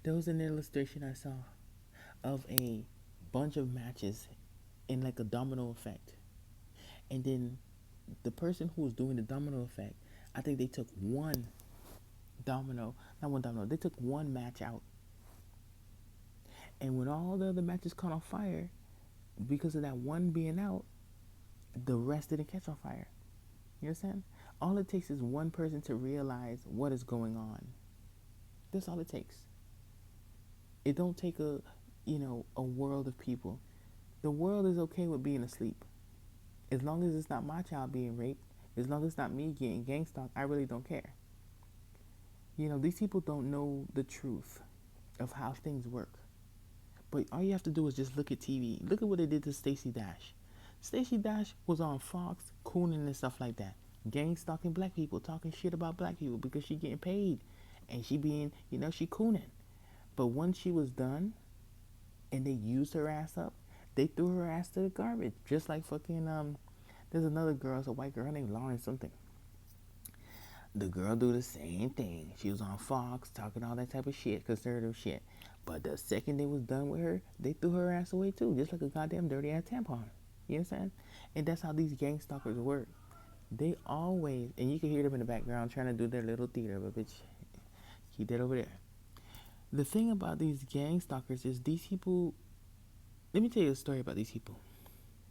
There was an illustration I saw of a bunch of matches in like a domino effect. And then the person who was doing the domino effect, I think they took one domino, not one domino, they took one match out. And when all the other matches caught on fire, because of that one being out, the rest didn't catch on fire. You understand? All it takes is one person to realize what is going on. That's all it takes. It don't take a world of people. The world is okay with being asleep. As long as it's not my child being raped, as long as it's not me getting gang stalked, I really don't care. These people don't know the truth of how things work. But all you have to do is just look at TV. Look at what they did to Stacey Dash. Stacey Dash was on Fox, cooning and stuff like that. Gang stalking black people, talking shit about black people because she getting paid. And she being, she cooning. But once she was done and they used her ass up, they threw her ass to the garbage. Just like fucking, there's another girl, it's a white girl, her name Lauren something. The girl do the same thing. She was on Fox talking all that type of shit, conservative shit. But the second they was done with her, they threw her ass away too, just like a goddamn dirty ass tampon. You understand? And that's how these gang stalkers work. They always, and you can hear them in the background trying to do their little theater, but bitch, keep that over there. The thing about these gang stalkers is these people. Let me tell you a story about these people.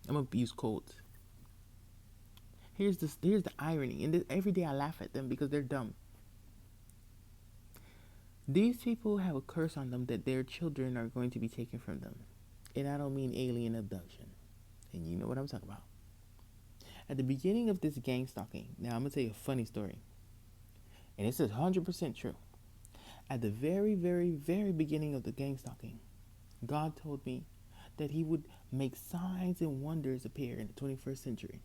I'm gonna use quotes. Here's the irony, and every day I laugh at them because they're dumb. These people have a curse on them that their children are going to be taken from them, and I don't mean alien abduction. And you know what I'm talking about. At the beginning of this gang stalking, now I'm gonna tell you a funny story, and this is 100% true. At the very, very, very beginning of the gang stalking, God told me that He would make signs and wonders appear in the 21st century.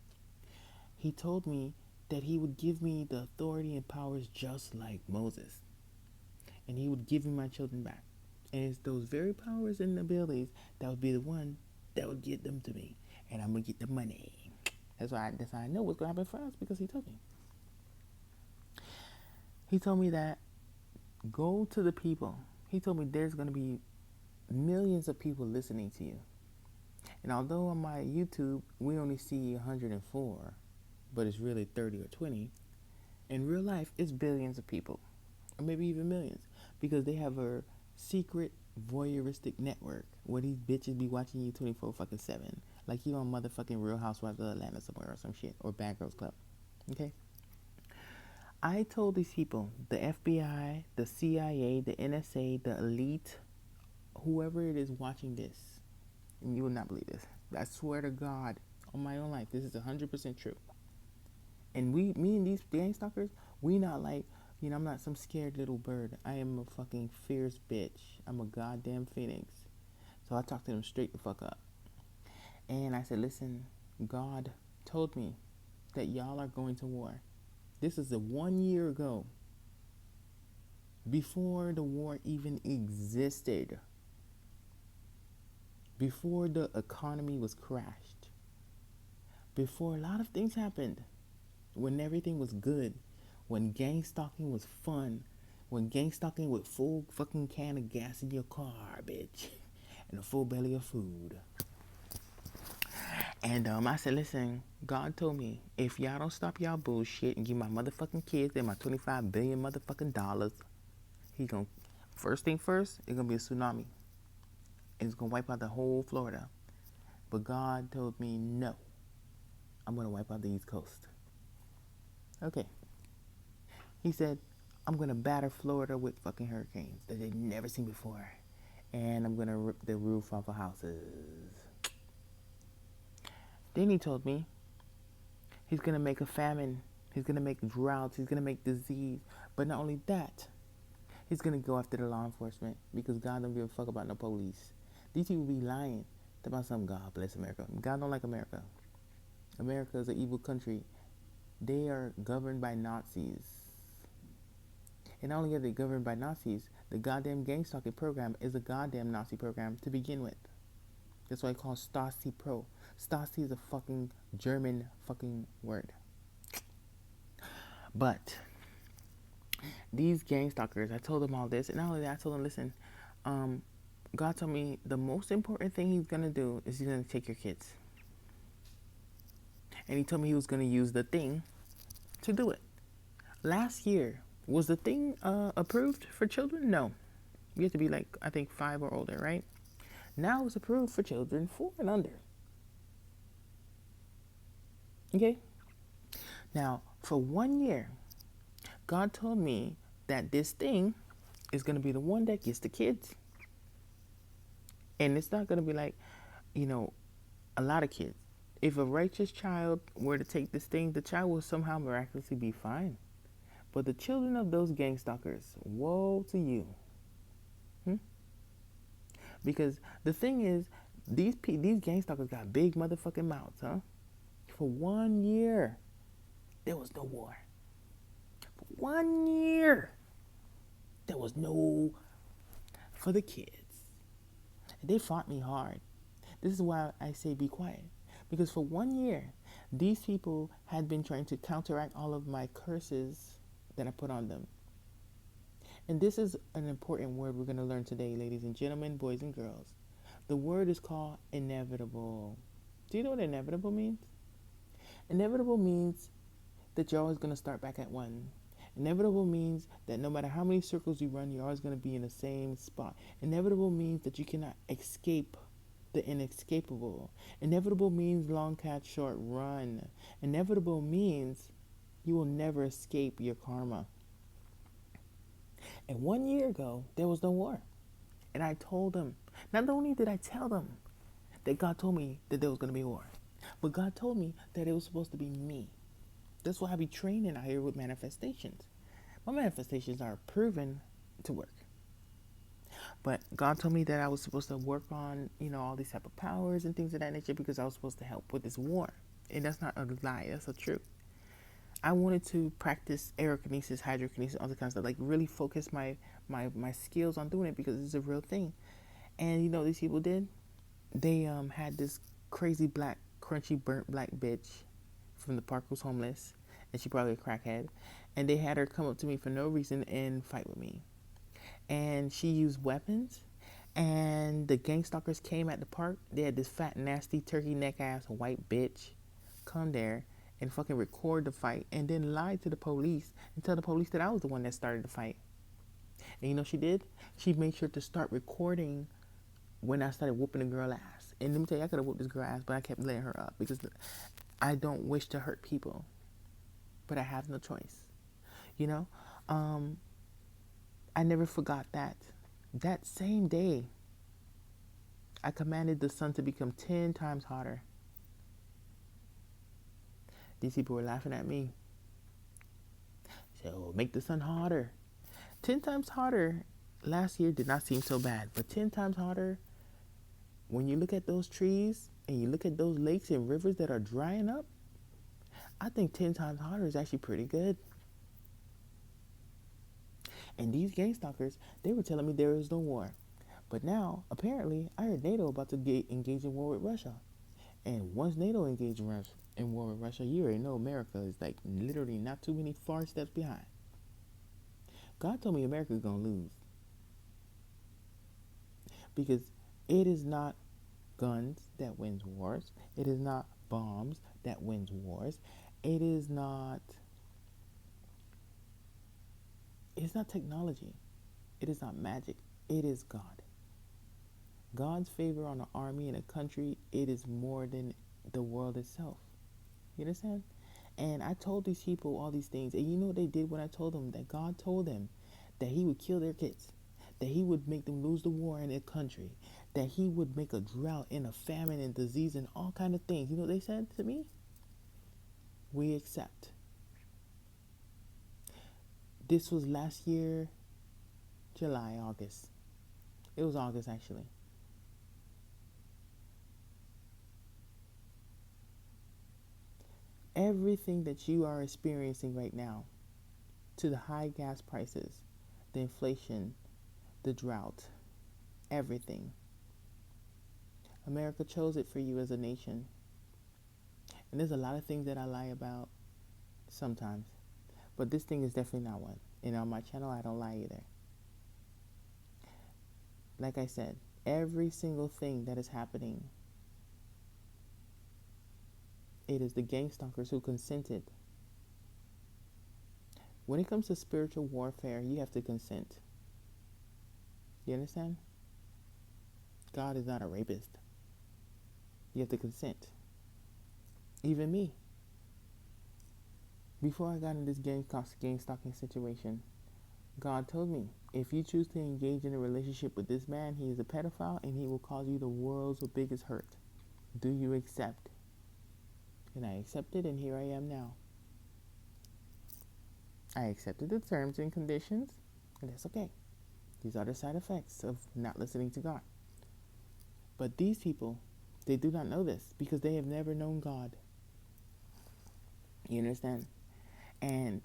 He told me that He would give me the authority and powers just like Moses. And He would give me my children back. And it's those very powers and abilities that would be the one that would get them to me. And I'm going to get the money. That's why I know what's going to happen for us, because He told me. He told me that go to the people. He told me there's going to be millions of people listening to you. And although on my YouTube, we only see 104, but it's really 30 or 20, in real life, it's billions of people, or maybe even millions, because they have a secret voyeuristic network where these bitches be watching you 24/7, like you on motherfucking Real Housewives of Atlanta somewhere or some shit, or Bad Girls Club. Okay? I told these people, the FBI, the CIA, the NSA, the elite, whoever it is watching this, and you will not believe this, I swear to God, on my own life, this is 100% true. And me and these gang stalkers, we not like, I'm not some scared little bird. I am a fucking fierce bitch. I'm a goddamn phoenix. So I talked to them straight the fuck up. And I said, listen, God told me that y'all are going to war. This is 1 year ago. Before the war even existed. Before the economy was crashed. Before a lot of things happened. When everything was good. When gang stalking was fun. When gang stalking with full fucking can of gas in your car, bitch. And a full belly of food. And I said, listen, God told me, if y'all don't stop y'all bullshit and give my motherfucking kids and my 25 billion motherfucking dollars, He gonna, first thing first, it's gonna be a tsunami. And it's gonna wipe out the whole Florida. But God told me, no, I'm gonna wipe out the East Coast. Okay. He said, I'm gonna batter Florida with fucking hurricanes that they've never seen before. And I'm gonna rip the roof off of houses. Then He told me He's going to make a famine. He's going to make droughts. He's going to make disease. But not only that, He's going to go after the law enforcement, because God don't give a fuck about no police. These people be lying about some God bless America. God don't like America. America is an evil country. They are governed by Nazis. And not only are they governed by Nazis, the goddamn gang stalking program is a goddamn Nazi program to begin with. That's why I call Stasi Pro. Stasi is a fucking German fucking word. But these gang stalkers, I told them all this, and not only that, I told them, listen, Um, God told me the most important thing He's gonna do is He's gonna take your kids, and He told me He was gonna use the thing to do it. Last year, was the thing approved for children? No, you have to be like I think 5 or older, right? Now it's approved for children 4 and under. Okay. Now for 1 year, God told me that this thing is gonna be the one that gets the kids, and it's not gonna be like, you know, a lot of kids. If a righteous child were to take this thing, the child will somehow miraculously be fine. But the children of those gang stalkers, woe to you. Hmm? Because the thing is, these gang stalkers got big motherfucking mouths, huh? For 1 year, there was no war. For 1 year, there was no for the kids. They fought me hard. This is why I say be quiet. Because for 1 year, these people had been trying to counteract all of my curses that I put on them. And this is an important word we're going to learn today, ladies and gentlemen, boys and girls. The word is called inevitable. Do you know what inevitable means? Inevitable means that you're always going to start back at one. Inevitable means that no matter how many circles you run, you're always going to be in the same spot. Inevitable means that you cannot escape the inescapable. Inevitable means long catch, short run. Inevitable means you will never escape your karma. And 1 year ago, there was no war. And I told them, not only did I tell them that God told me that there was going to be war, but God told me that it was supposed to be me. That's why I be training out here with manifestations. My manifestations are proven to work. But God told me that I was supposed to work on, all these type of powers and things of that nature because I was supposed to help with this war. And that's not a lie, that's the truth. I wanted to practice aerokinesis, hydrokinesis, all the kinds of stuff, like really focus my skills on doing it because it's a real thing. And you know what these people did? They had this crazy black, crunchy, burnt black bitch from the park who's homeless, and she probably a crackhead. And they had her come up to me for no reason and fight with me. And she used weapons. And the gang stalkers came at the park. They had this fat, nasty, turkey neck ass white bitch come there and fucking record the fight and then lie to the police and tell the police that I was the one that started the fight. And you know what she did? She made sure to start recording when I started whooping the girl ass. And let me tell you, I could have whooped this girl ass, but I kept letting her up because I don't wish to hurt people. But I have no choice. You know? I never forgot that. That same day, I commanded the sun to become 10 times hotter. These people were laughing at me. So make the sun hotter. 10 times hotter last year did not seem so bad. But 10 times hotter, when you look at those trees and you look at those lakes and rivers that are drying up, I think 10 times hotter is actually pretty good. And these gang stalkers, they were telling me there is no war. But now, apparently, I heard NATO about to engage in war with Russia. And once NATO engaged in war with Russia, you already know America is like literally not too many far steps behind. God told me America is going to lose. Because it is not guns that wins wars. It is not bombs that wins wars. It's not technology. It is not magic. It is God. God's favor on an army and a country, it is more than the world itself. You understand? And I told these people all these things. And you know what they did when I told them? That God told them that he would kill their kids. That he would make them lose the war in their country. That he would make a drought and a famine and disease and all kind of things. You know what they said to me? We accept. This was last year, July, August. It was August, actually. Everything that you are experiencing right now, to the high gas prices, the inflation, the drought, everything. America chose it for you as a nation. And there's a lot of things that I lie about sometimes. But this thing is definitely not one. And on my channel, I don't lie either. Like I said, every single thing that is happening, it is the gang stalkers who consented. When it comes to spiritual warfare, you have to consent. You understand? God is not a rapist. You have to consent. Even me. Before I got in this gang stalking situation, God told me, if you choose to engage in a relationship with this man, he is a pedophile and he will cause you the world's biggest hurt. Do you accept? And I accepted, and here I am now. I accepted the terms and conditions, and that's okay. These are the side effects of not listening to God. But these people, they do not know this because they have never known God. You understand? And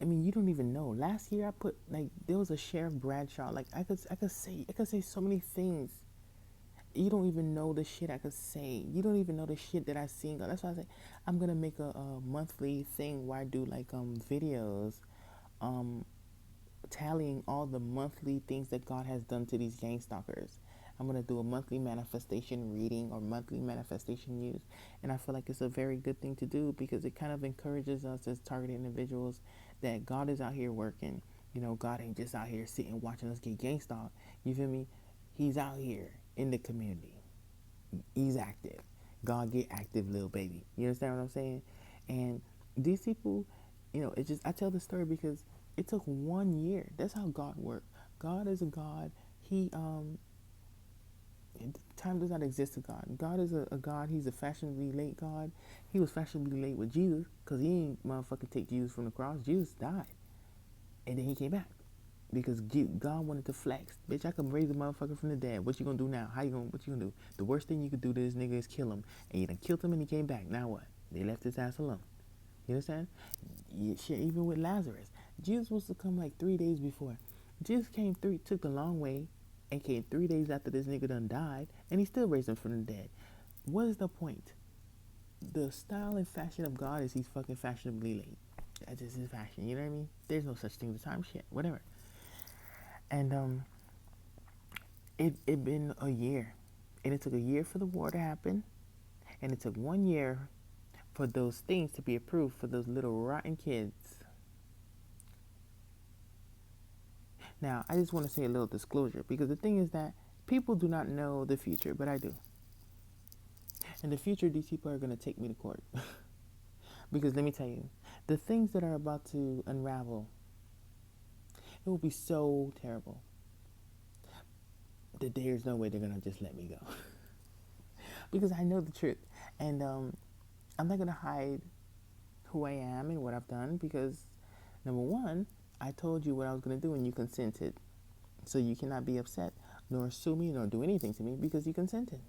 you don't even know. Last year I put, like, there was a Sheriff Bradshaw. Like, I could say so many things. You don't even know the shit I could say. You don't even know the shit that I seen. That's why I say I'm gonna make a monthly thing where I do like videos, tallying all the monthly things that God has done to these gang stalkers. I'm going to do a monthly manifestation reading or monthly manifestation news. And I feel like it's a very good thing to do because it kind of encourages us as targeted individuals that God is out here working. You know, God ain't just out here sitting watching us get gang stalked. You feel me? He's out here in the community. He's active. God get active, little baby. You understand what I'm saying? And these people, it's just, I tell the story because it took 1 year. That's how God works. God is a God. Time does not exist to God. God is a God. He's a fashionably late God. He was fashionably late with Jesus because he ain't motherfucking take Jesus from the cross. Jesus died. And then he came back because God wanted to flex. Bitch, I can raise a motherfucker from the dead. What you gonna do now? What you gonna do? The worst thing you could do to this nigga is kill him. And you done killed him and he came back. Now what? They left his ass alone. You understand? Shit, even with Lazarus. Jesus was to come like 3 days before. Jesus took the long way and came 3 days after this nigga done died, and he still raised him from the dead. What is the point? The style and fashion of God is he's fucking fashionably late. That's just his fashion, you know what I mean? There's no such thing as time, shit, whatever. And it been a year. And it took a year for the war to happen, and it took 1 year for those things to be approved for those little rotten kids. Now, I just want to say a little disclosure because the thing is that people do not know the future, but I do. In the future, these people are going to take me to court. Because let me tell you, the things that are about to unravel, it will be so terrible that there's no way they're going to just let me go. Because I know the truth. And I'm not going to hide who I am and what I've done because, number one, I told you what I was going to do and you consented. So you cannot be upset, nor sue me, nor do anything to me because you consented.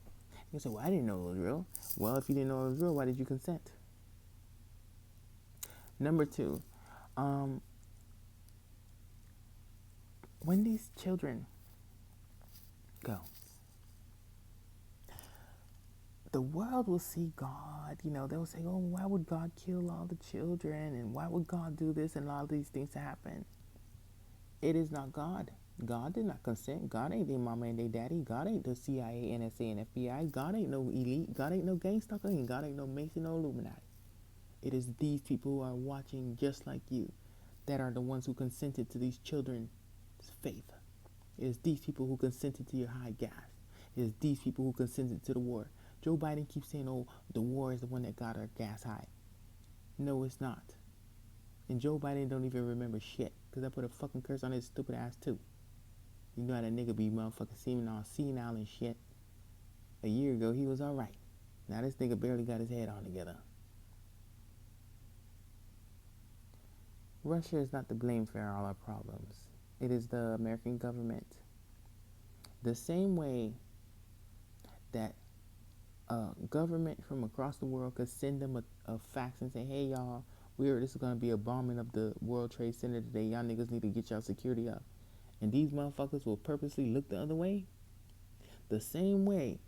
You say, well, I didn't know it was real. Well, if you didn't know it was real, why did you consent? Number two, when these children go, the world will see God. They'll say, oh, why would God kill all the children? And why would God do this and all these things to happen? It is not God. God did not consent. God ain't their mama and their daddy. God ain't the CIA, NSA, and FBI. God ain't no elite. God ain't no gang stalker. And God ain't no Mason or Illuminati. It is these people who are watching just like you that are the ones who consented to these children's faith. It is these people who consented to your high gas. It is these people who consented to the war. Joe Biden keeps saying, oh, the war is the one that got our gas high. No, it's not. And Joe Biden don't even remember shit because I put a fucking curse on his stupid ass too. You know how that nigga be motherfucking senile and shit. A year ago, he was alright. Now this nigga barely got his head on together. Russia is not to blame for all our problems. It is the American government. The same way that a government from across the world could send them a fax and say, hey, y'all, this is going to be a bombing of the World Trade Center today. Y'all niggas need to get y'all security up. And these motherfuckers will purposely look the other way. The same way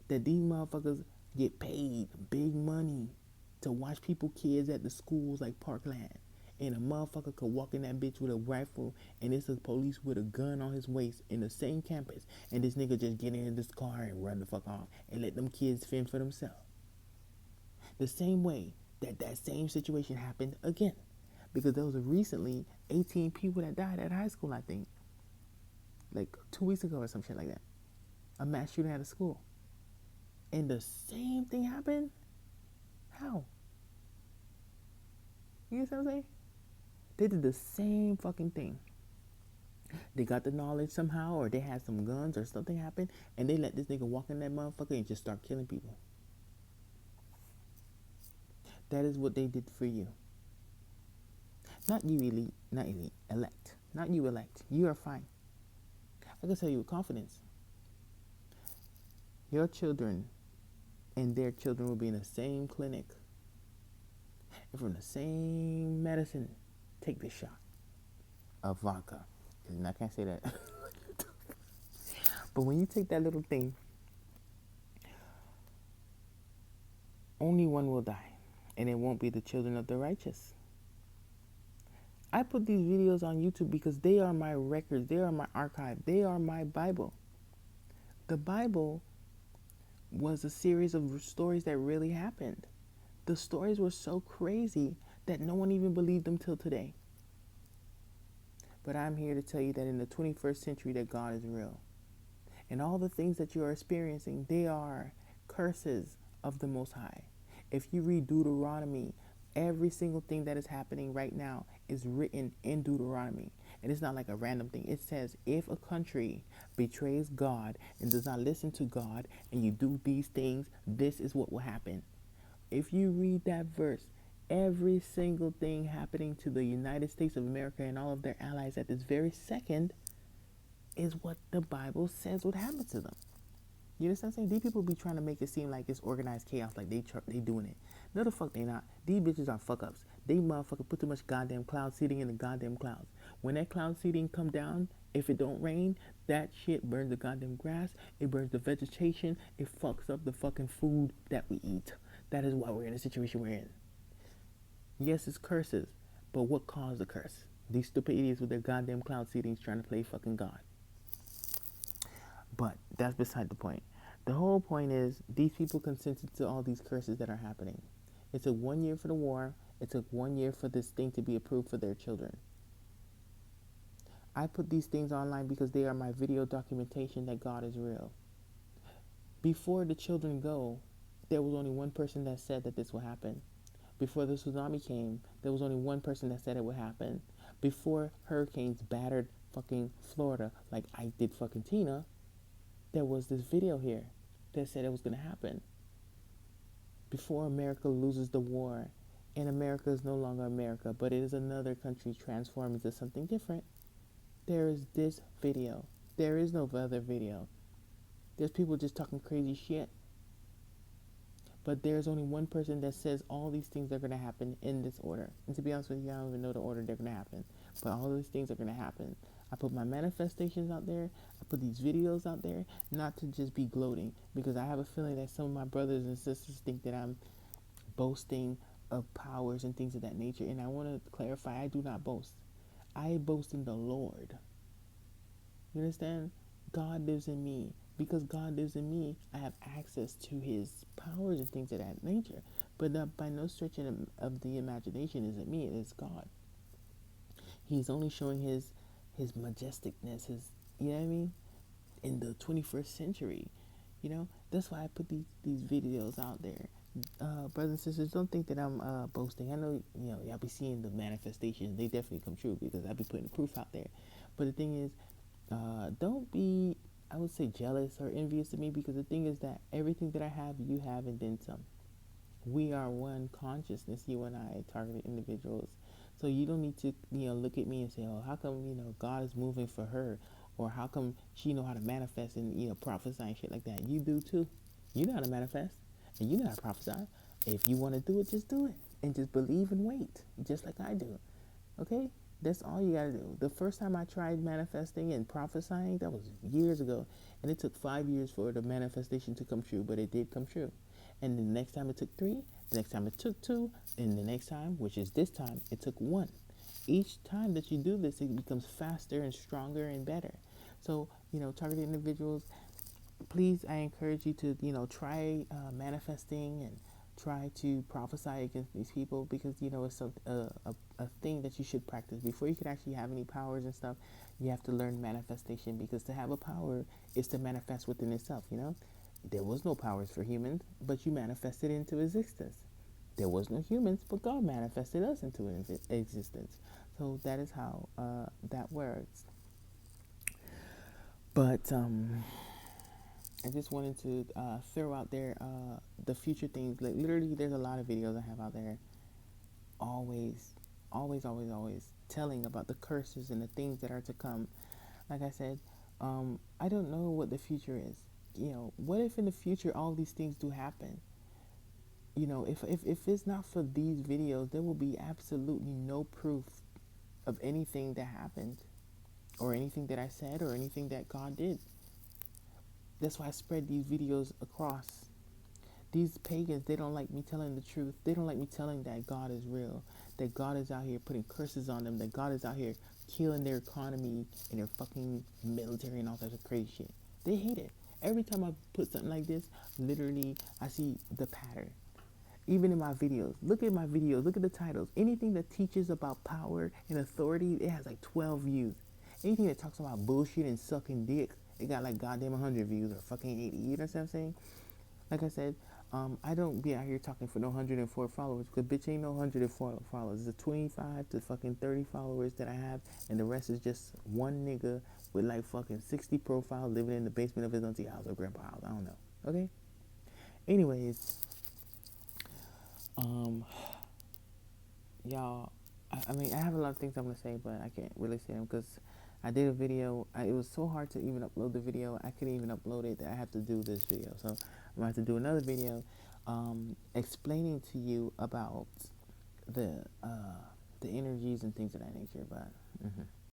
that these motherfuckers get paid big money to watch kids at the schools like Parkland and a motherfucker could walk in that bitch with a rifle, and it's a police with a gun on his waist in the same campus, and this nigga just get in this car and run the fuck off and let them kids fend for themselves. The same way that same situation happened again, because there was recently 18 people that died at high school, I think, like 2 weeks ago or some shit like that. A mass shooting at a school. And the same thing happened? How? You know what I'm saying? They did the same fucking thing. They got the knowledge somehow, or they had some guns, or something happened, and they let this nigga walk in that motherfucker and just start killing people. That is what they did for you. Not you, elite. Not elite. Elect. Not you, elect. You are fine. I can tell you with confidence. Your children and their children will be in the same clinic and from the same medicine. Take this shot of vodka. I can't say that. But when you take that little thing, only one will die, and it won't be the children of the righteous. I put these videos on YouTube because they are my records, they are my archive, they are my Bible. The Bible was a series of stories that really happened. The stories were so crazy that no one even believed them till today. But I'm here to tell you that in the 21st century that God is real. And all the things that you are experiencing, they are curses of the Most High. If you read Deuteronomy, every single thing that is happening right now is written in Deuteronomy. And it's not like a random thing. It says, if a country betrays God and does not listen to God, and you do these things, this is what will happen. If you read that verse, every single thing happening to the United States of America and all of their allies at this very second is what the Bible says would happen to them. You understand what I'm saying? These people be trying to make it seem like it's organized chaos, like they doing it. No, the fuck they not. These bitches are fuck ups. They motherfucker put too much goddamn cloud seeding in the goddamn clouds. When that cloud seeding come down, if it don't rain, that shit burns the goddamn grass. It burns the vegetation. It fucks up the fucking food that we eat. That is why we're in the situation we're in. Yes, it's curses, but what caused the curse? These stupid idiots with their goddamn cloud seedings trying to play fucking God. But that's beside the point. The whole point is these people consented to all these curses that are happening. It took 1 year for the war. It took 1 year for this thing to be approved for their children. I put these things online because they are my video documentation that God is real. Before the children go, there was only one person that said that this will happen. Before the tsunami came, there was only one person that said it would happen. Before hurricanes battered fucking Florida like I did fucking Tina, there was this video here that said it was going to happen. Before America loses the war, and America is no longer America, but it is another country transformed into something different, there is this video. There is no other video. There's people just talking crazy shit. But there's only one person that says all these things are going to happen in this order. And to be honest with you, I don't even know the order they're going to happen. But all these things are going to happen. I put my manifestations out there. I put these videos out there, not to just be gloating. Because I have a feeling that some of my brothers and sisters think that I'm boasting of powers and things of that nature. And I want to clarify, I do not boast. I boast in the Lord. You understand? God lives in me. Because God lives in me, I have access to his powers and things of that nature. But by no stretch of the imagination is it me, it is God. He's only showing his majesticness, you know what I mean? In the 21st century, you know? That's why I put these videos out there. Brothers and sisters, don't think that I'm boasting. I know, y'all be seeing the manifestations. They definitely come true because I be putting proof out there. But the thing is, don't be, I would say, jealous or envious of me, because the thing is that everything that I have, you have, and then some. We are one consciousness, you and I, targeted individuals. So you don't need to, look at me and say, oh, how come, God is moving for her? Or how come she know how to manifest and, prophesy and shit like that? You do too. You know how to manifest. And you know how to prophesy. If you want to do it, just do it. And just believe and wait. Just like I do. Okay? That's all you gotta do. The first time I tried manifesting and prophesying, that was years ago. And it took 5 years for the manifestation to come true, but it did come true. And the next time it took 3, the next time it took 2, and the next time, which is this time, it took 1. each time that you do this, it becomes faster and stronger and better. So, targeted individuals, please, I encourage you to, try manifesting and try to prophesy against these people, because, it's a thing that you should practice. Before you can actually have any powers and stuff, you have to learn manifestation, because to have a power is to manifest within itself. There was no powers for humans, but you manifested into existence. There was no humans, but God manifested us into existence. So that is how that works. But I just wanted to throw out there the future things. Like, literally, there's a lot of videos I have out there, always, always, always, always telling about the curses and the things that are to come. Like I said, I don't know what the future is. What if in the future all these things do happen? If it's not for these videos, there will be absolutely no proof of anything that happened, or anything that I said, or anything that God did. That's why I spread these videos across. These pagans, they don't like me telling the truth. They don't like me telling that God is real, that God is out here putting curses on them, that God is out here killing their economy and their fucking military and all that crazy shit. They hate it. Every time I put something like this, literally, I see the pattern. Even in my videos, look at my videos, look at the titles. Anything that teaches about power and authority, it has like 12 views. Anything that talks about bullshit and sucking dicks, it got like goddamn 100 views, or fucking 80. You know what I'm saying? Like I said, I don't be out here talking for no 104 followers, because bitch, ain't no 104 followers. It's a 25 to fucking 30 followers that I have, and the rest is just one nigga with like fucking 60 profiles living in the basement of his auntie house or grandpa house. I don't know. Okay? Anyways, um, y'all, I mean, I have a lot of things I'm gonna say, but I can't really say them because I did a video. It was so hard to even upload the video. I couldn't even upload it. That I have to do this video. So I'm gonna have to do another video, explaining to you about the uh, the energies and things of that nature. But